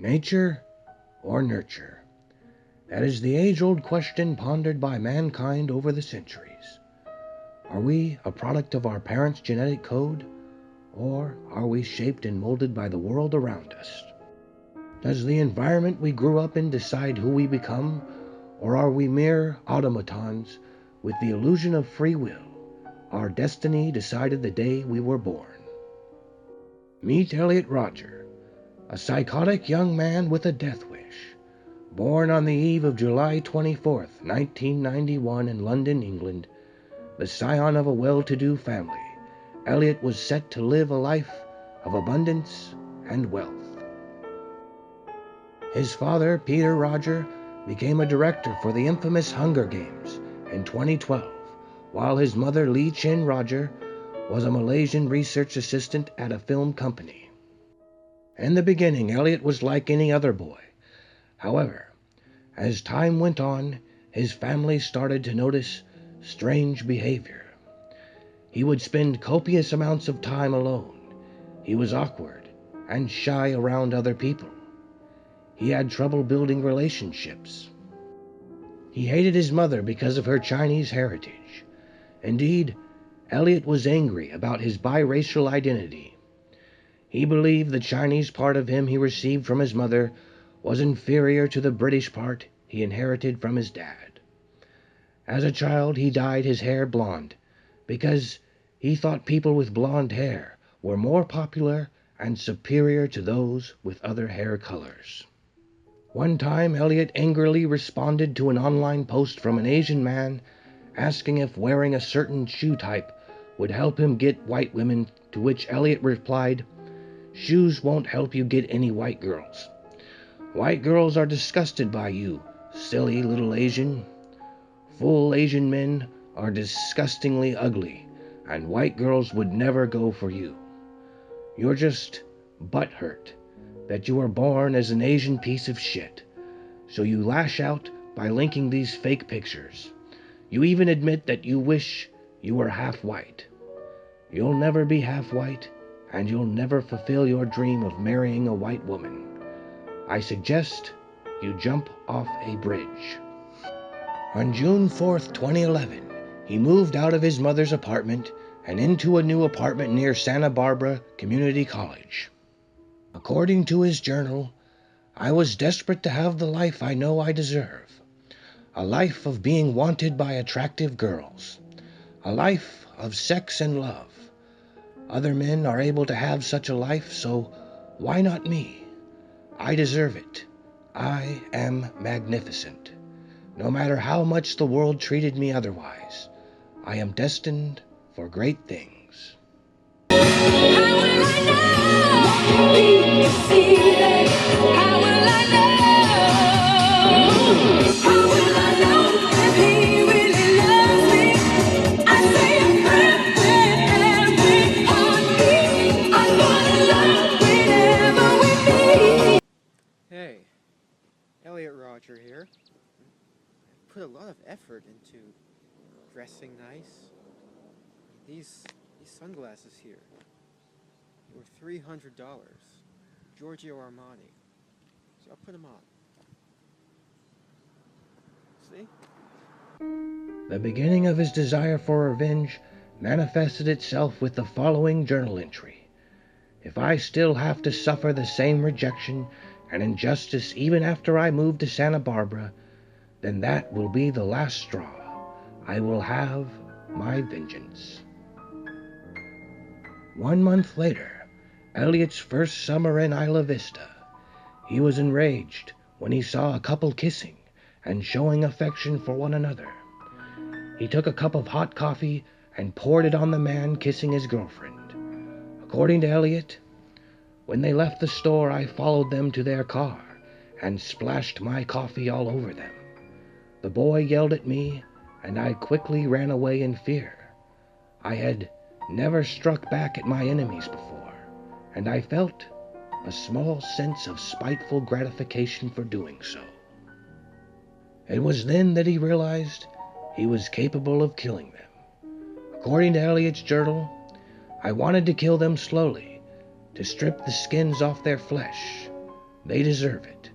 Nature or nurture? That is the age-old question pondered by mankind over the centuries. Are we a product of our parents' genetic code, or are we shaped and molded by the world around us? Does the environment we grew up in decide who we become, or are we mere automatons with the illusion of free will, our destiny decided the day we were born? Meet Elliot Rodger, a psychotic young man with a death wish. Born on the eve of July 24th, 1991 in London, England, the scion of a well-to-do family, Elliot was set to live a life of abundance and wealth. His father, Peter Rodger, became a director for the infamous Hunger Games in 2012, while his mother, Lee Chin Rodger, was a Malaysian research assistant at a film company. In the beginning, Elliot was like any other boy. However, as time went on, his family started to notice strange behavior. He would spend copious amounts of time alone. He was awkward and shy around other people. He had trouble building relationships. He hated his mother because of her Chinese heritage. Indeed, Elliot was angry about his biracial identity. He believed the Chinese part of him he received from his mother was inferior to the British part he inherited from his dad. As a child, he dyed his hair blonde because he thought people with blonde hair were more popular and superior to those with other hair colors. One time, Elliot angrily responded to an online post from an Asian man asking if wearing a certain shoe type would help him get white women, to which Elliot replied, "Shoes won't help you get any white girls. White girls are disgusted by you, silly little Asian. Full Asian men are disgustingly ugly, and white girls would never go for you. You're just butthurt that you were born as an Asian piece of shit, so you lash out by linking these fake pictures. You even admit that you wish you were half white. You'll never be half white, and you'll never fulfill your dream of marrying a white woman. I suggest you jump off a bridge." On June 4th, 2011, he moved out of his mother's apartment and into a new apartment near Santa Barbara Community College. According to his journal, "I was desperate to have the life I know I deserve. A life of being wanted by attractive girls. A life of sex and love. Other men are able to have such a life, so why not me? I deserve it. I am magnificent. No matter how much the world treated me otherwise, I am destined for great things." Hey, Elliot Rodger here. I put a lot of effort into dressing nice. These sunglasses here were $300, Giorgio Armani. So I'll put them on. See? The beginning of his desire for revenge manifested itself with the following journal entry. "If I still have to suffer the same rejection and injustice even after I move to Santa Barbara, then that will be the last straw. I will have my vengeance." 1 month later, Elliot's first summer in Isla Vista, he was enraged when he saw a couple kissing and showing affection for one another. He took a cup of hot coffee and poured it on the man kissing his girlfriend. According to Elliot, "When they left the store, I followed them to their car and splashed my coffee all over them. The boy yelled at me, and I quickly ran away in fear. I had never struck back at my enemies before, and I felt a small sense of spiteful gratification for doing so. It was then that he realized he was capable of killing them. According to Elliot's journal, I wanted to kill them slowly, to strip the skins off their flesh. They deserve it.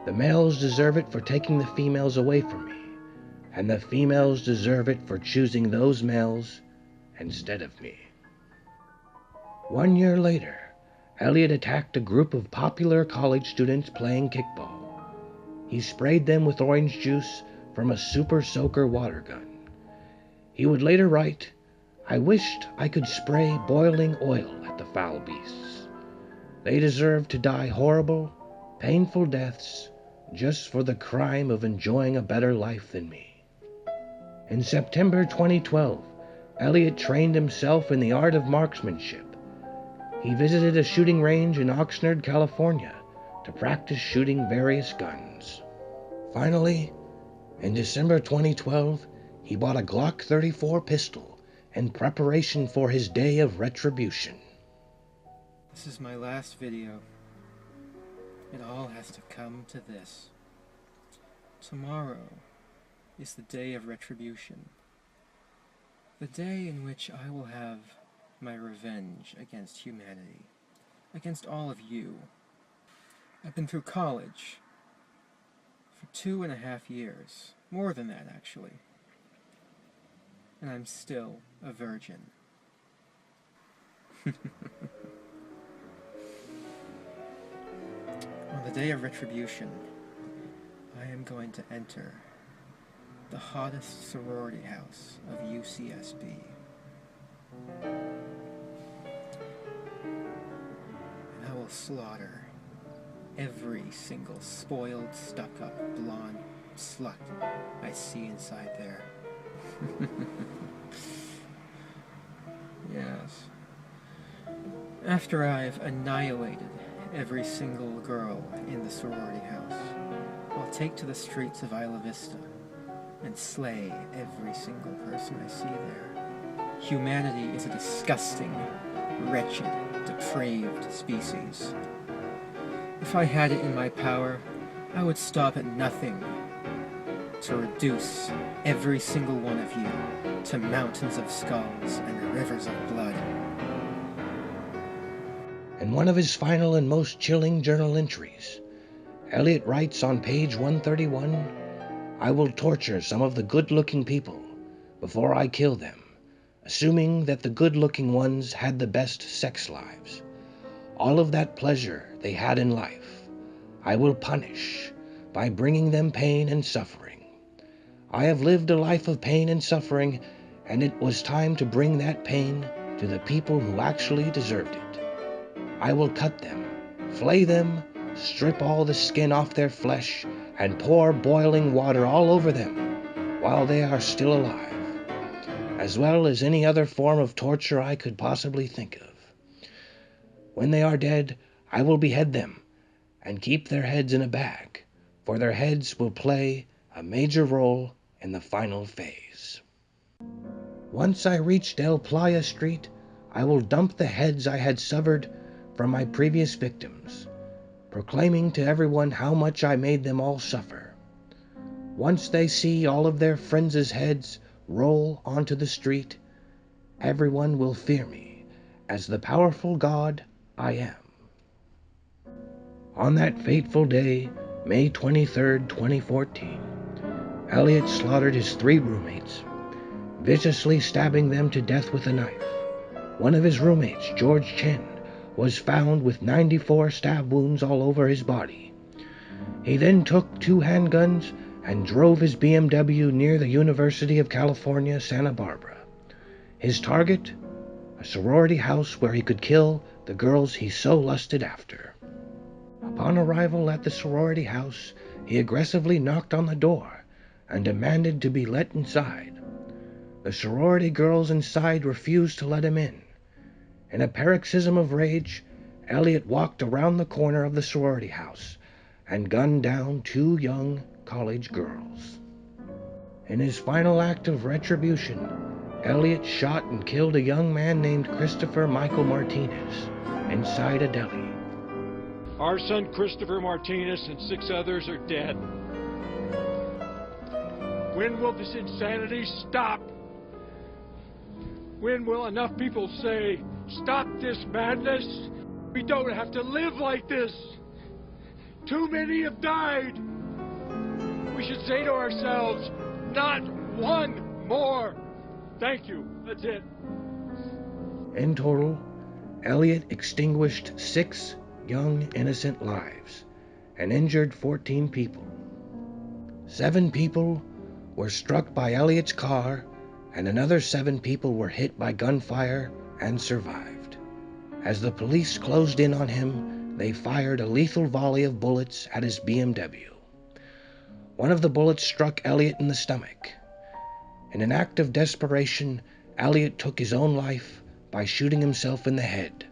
The males deserve it for taking the females away from me, and the females deserve it for choosing those males instead of me. 1 year later, Elliot attacked a group of popular college students playing kickball. He sprayed them with orange juice from a super soaker water gun. He would later write, "I wished I could spray boiling oil at the foul beasts. They deserve to die horrible, painful deaths just for the crime of enjoying a better life than me." In September 2012, Elliot trained himself in the art of marksmanship. He visited a shooting range in Oxnard, California, to practice shooting various guns. Finally, in December 2012, he bought a Glock 34 pistol in preparation for his day of retribution. This is my last video. It all has to come to this. Tomorrow is the day of retribution. The day in which I will have my revenge against humanity, against all of you. I've been through college for 2.5 years, more than that actually, and I'm still a virgin. On the day of retribution, I am going to enter the hottest sorority house of UCSB. And I will slaughter every single spoiled, stuck-up, blonde slut I see inside there. Yes. After I've annihilated every single girl in the sorority house, I'll take to the streets of Isla Vista and slay every single person I see there. Humanity is a disgusting, wretched, depraved species. If I had it in my power, I would stop at nothing to reduce every single one of you to mountains of skulls and rivers of blood. In one of his final and most chilling journal entries, Elliot writes on page 131, "I will torture some of the good-looking people before I kill them, assuming that the good-looking ones had the best sex lives. All of that pleasure they had in life, I will punish by bringing them pain and suffering. I have lived a life of pain and suffering, and it was time to bring that pain to the people who actually deserved it. I will cut them, flay them, strip all the skin off their flesh, and pour boiling water all over them while they are still alive, as well as any other form of torture I could possibly think of. When they are dead, I will behead them and keep their heads in a bag, for their heads will play a major role in the final phase. Once I reach Del Playa Street, I will dump the heads I had severed from my previous victims, proclaiming to everyone how much I made them all suffer. Once they see all of their friends' heads roll onto the street, everyone will fear me as the powerful God I am." On that fateful day, May 23rd, 2014, Elliot slaughtered his 3 roommates, viciously stabbing them to death with a knife. One of his roommates, George Chen, was found with 94 stab wounds all over his body. He then took 2 handguns and drove his BMW near the University of California, Santa Barbara. His target? A sorority house where he could kill the girls he so lusted after. Upon arrival at the sorority house, he aggressively knocked on the door and demanded to be let inside. The sorority girls inside refused to let him in. In a paroxysm of rage, Elliot walked around the corner of the sorority house and gunned down 2 young college girls. In his final act of retribution, Elliot shot and killed a young man named Christopher Michael Martinez inside a deli. Our son Christopher Martinez and 6 others are dead. When will this insanity stop? When will enough people say, "Stop this madness. We don't have to live like this"? Too many have died. We should say to ourselves, not one more. Thank you. That's it. In total, Elliot extinguished 6 young, innocent lives and injured 14 people. 7 people were struck by Elliot's car, and another 7 people were hit by gunfire and survived. As the police closed in on him, they fired a lethal volley of bullets at his BMW. One of the bullets struck Elliot in the stomach. In an act of desperation, Elliot took his own life by shooting himself in the head.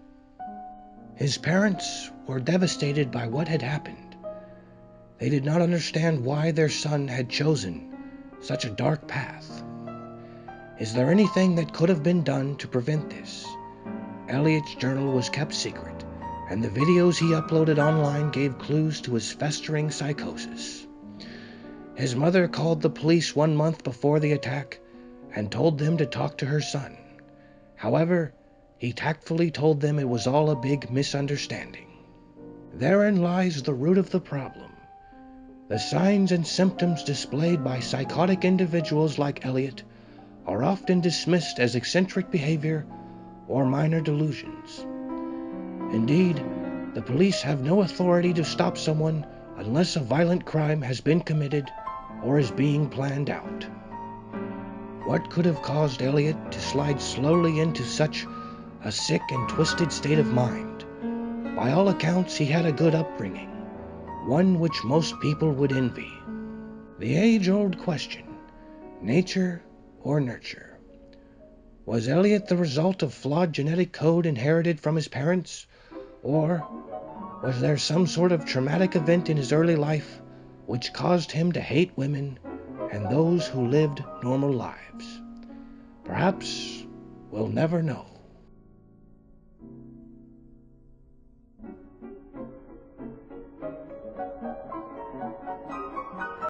His parents were devastated by what had happened. They did not understand why their son had chosen such a dark path. Is there anything that could have been done to prevent this? Elliot's journal was kept secret, and the videos he uploaded online gave clues to his festering psychosis. His mother called the police 1 month before the attack and told them to talk to her son. However, he tactfully told them it was all a big misunderstanding. Therein lies the root of the problem. The signs and symptoms displayed by psychotic individuals like Elliot are often dismissed as eccentric behavior or minor delusions. Indeed, the police have no authority to stop someone unless a violent crime has been committed or is being planned out. What could have caused Elliot to slide slowly into such a sick and twisted state of mind? By all accounts, he had a good upbringing, one which most people would envy. The age-old question, nature or nurture? Was Elliot the result of flawed genetic code inherited from his parents? Or was there some sort of traumatic event in his early life which caused him to hate women and those who lived normal lives? Perhaps we'll never know.